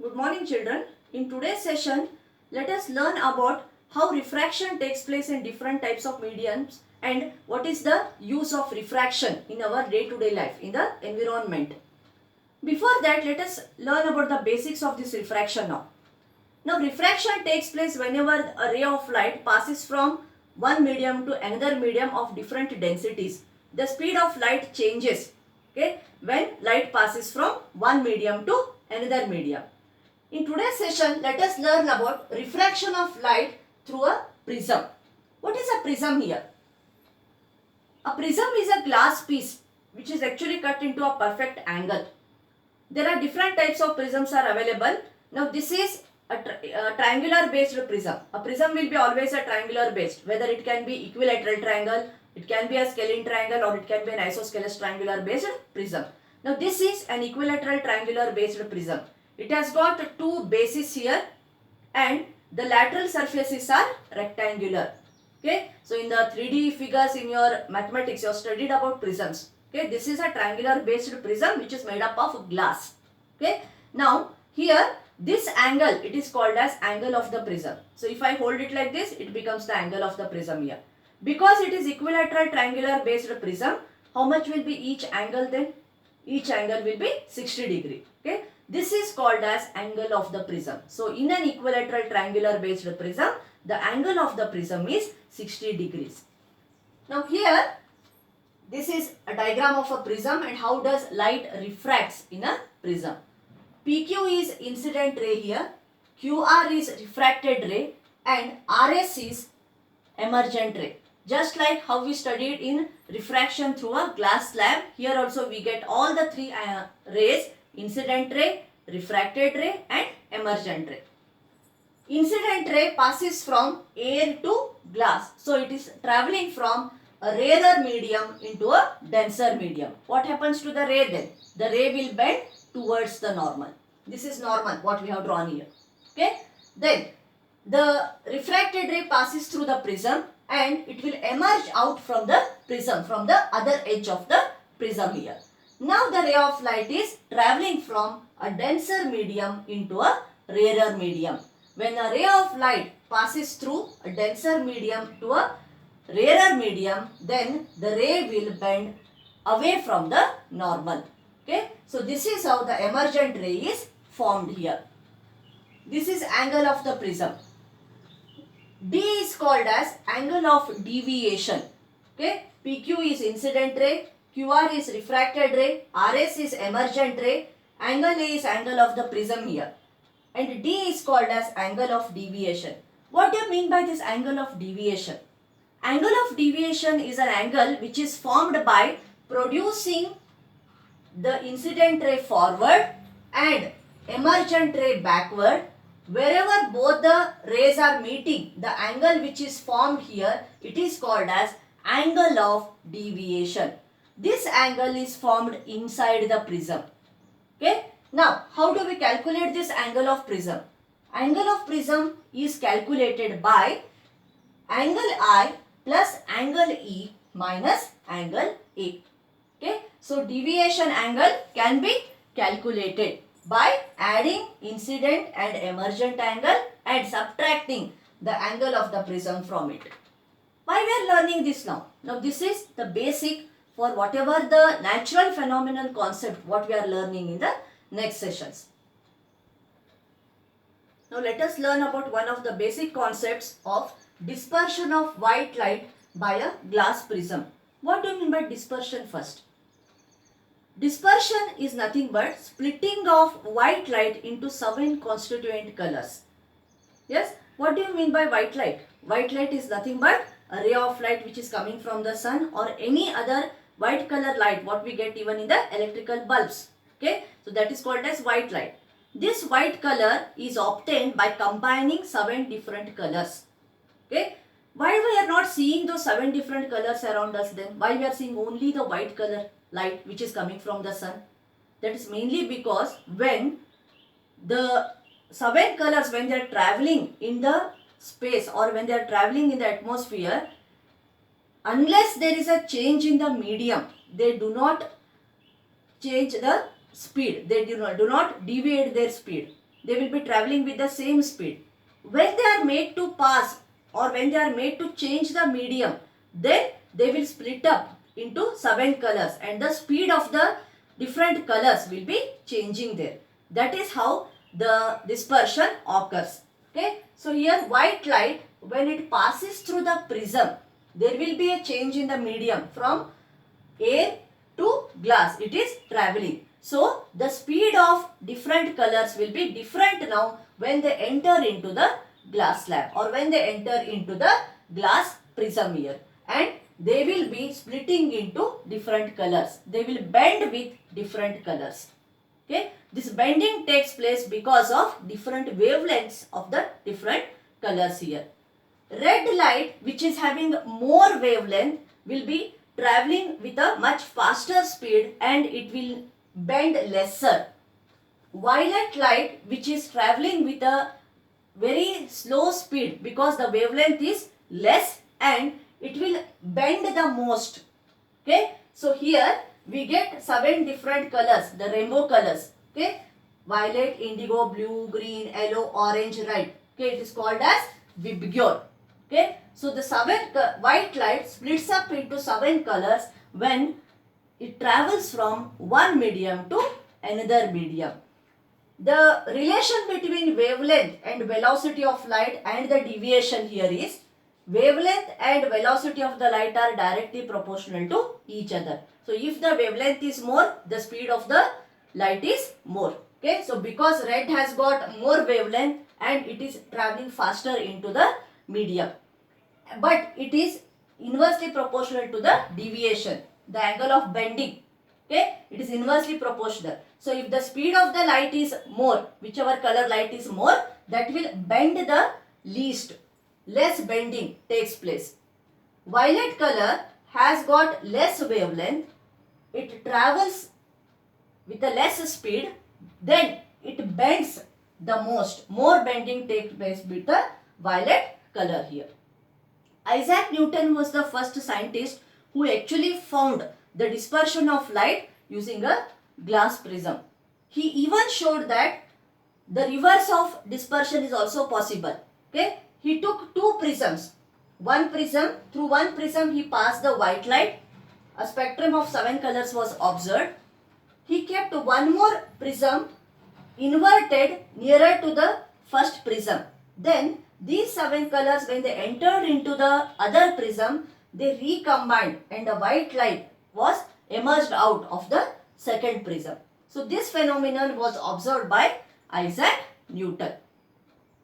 Good morning children. In today's session, let us learn about how refraction takes place in different types of mediums and what is the use of refraction in our day-to-day life in the environment. Before that, let us learn about the basics of this refraction now. Now, refraction takes place whenever a ray of light passes from one medium to another medium of different densities. The speed of light changes, okay, when light passes from one medium to another medium. In today's session, let us learn about refraction of light through a prism. What is a prism here? A prism is a glass piece which is actually cut into a perfect angle. There are different types of prisms are available. Now this is a triangular based prism. A prism will be always a triangular based, whether it can be equilateral triangle, it can be a scalene triangle, or it can be an isosceles triangular based prism. Now this is an equilateral triangular based prism. It has got two bases here and the lateral surfaces are rectangular. Okay, so in the 3D figures in your mathematics you have studied about prisms. Okay, this is a triangular based prism which is made up of glass. Okay, now here this angle, it is called as angle of the prism. So if I hold it like this, it becomes the angle of the prism here. Because it is equilateral triangular based prism, how much will be each angle then? Each angle will be 60 degree. Okay, this is called as angle of the prism. So in an equilateral triangular based prism, the angle of the prism is 60 degrees. Now here, this is a diagram of a prism and how does light refracts in a prism. PQ is incident ray here, QR is refracted ray and RS is emergent ray. Just like how we studied in refraction through a glass slab, here also we get all the three rays: incident ray, refracted ray and emergent ray. Incident ray passes from air to glass. So it is traveling from a rarer medium into a denser medium. What happens to the ray then? The ray will bend towards the normal. This is normal, what we have drawn here. Okay. Then the refracted ray passes through the prism and it will emerge out from the prism, from the other edge of the prism here. Now the ray of light is traveling from a denser medium into a rarer medium. When a ray of light passes through a denser medium to a rarer medium, then the ray will bend away from the normal. Okay, so this is how the emergent ray is formed here. This is angle of the prism. D is called as angle of deviation. Okay, PQ is incident ray, QR is refracted ray, RS is emergent ray, angle A is angle of the prism here. And D is called as angle of deviation. What do you mean by this angle of deviation? Angle of deviation is an angle which is formed by producing the incident ray forward and emergent ray backward. Wherever both the rays are meeting, the angle which is formed here, it is called as angle of deviation. This angle is formed inside the prism. Okay. Now, how do we calculate this angle of prism? Angle of prism is calculated by angle I plus angle E minus angle A. Okay. So, deviation angle can be calculated by adding incident and emergent angle and subtracting the angle of the prism from it. Why we are learning this now? Now, this is the basic for whatever the natural phenomenon concept what we are learning in the next sessions. Now let us learn about one of the basic concepts of dispersion of white light by a glass prism. What do you mean by dispersion first? Dispersion is nothing but splitting of white light into 7 constituent colors. Yes, what do you mean by white light? White light is nothing but a ray of light which is coming from the sun or any other white color light what we get even in the electrical bulbs. Okay, so that is called as white light. This white color is obtained by combining 7 different colors. Okay, why we are not seeing those 7 different colors around us then? Why we are seeing only the white color light which is coming from the sun? That is mainly because when the 7 colors, when they are traveling in the space or when they are traveling in the atmosphere, unless there is a change in the medium, they do not change the speed. They do not deviate their speed. they will be traveling with the same speed. When they are made to pass or when they are made to change the medium, then they will split up into 7 colors and the speed of the different colors will be changing there. That is how the dispersion occurs. Okay, so here white light, when it passes through the prism, there will be a change in the medium from air to glass. It is traveling. So the speed of different colors will be different now when they enter into the glass slab or when they enter into the glass prism here, and they will be splitting into different colors. They will bend with different colors. Okay, this bending takes place because of different wavelengths of the different colors here. Red light, which is having more wavelength, will be traveling with a much faster speed and it will bend lesser. Violet light, which is traveling with a very slow speed because the wavelength is less and it will bend the most. Okay, so here we get 7 different colors, the rainbow colors. Okay, violet, indigo, blue, green, yellow, orange, red. Okay, it is called as Vibgyor. Okay, so the 7 white light splits up into 7 colors when it travels from one medium to another medium. The relation between wavelength and velocity of light and the deviation here is wavelength and velocity of the light are directly proportional to each other. So if the wavelength is more, the speed of the light is more. Okay, so because red has got more wavelength and it is traveling faster into the medium, but it is inversely proportional to the deviation, the angle of bending. Okay, it is inversely proportional. So if the speed of the light is more, whichever color light is more, that will bend the least. Less bending takes place. Violet color has got less wavelength. It travels with a less speed, then it bends the most. More bending takes place with the violet color here. Isaac Newton was the first scientist who actually found the dispersion of light using a glass prism. He even showed that the reverse of dispersion is also possible. Okay, he took 2 prisms. Through one prism he passed the white light. A spectrum of 7 colors was observed. He kept one more prism inverted nearer to the first prism. Then these 7 colors, when they entered into the other prism, they recombined and the white light was emerged out of the second prism. So this phenomenon was observed by Isaac Newton.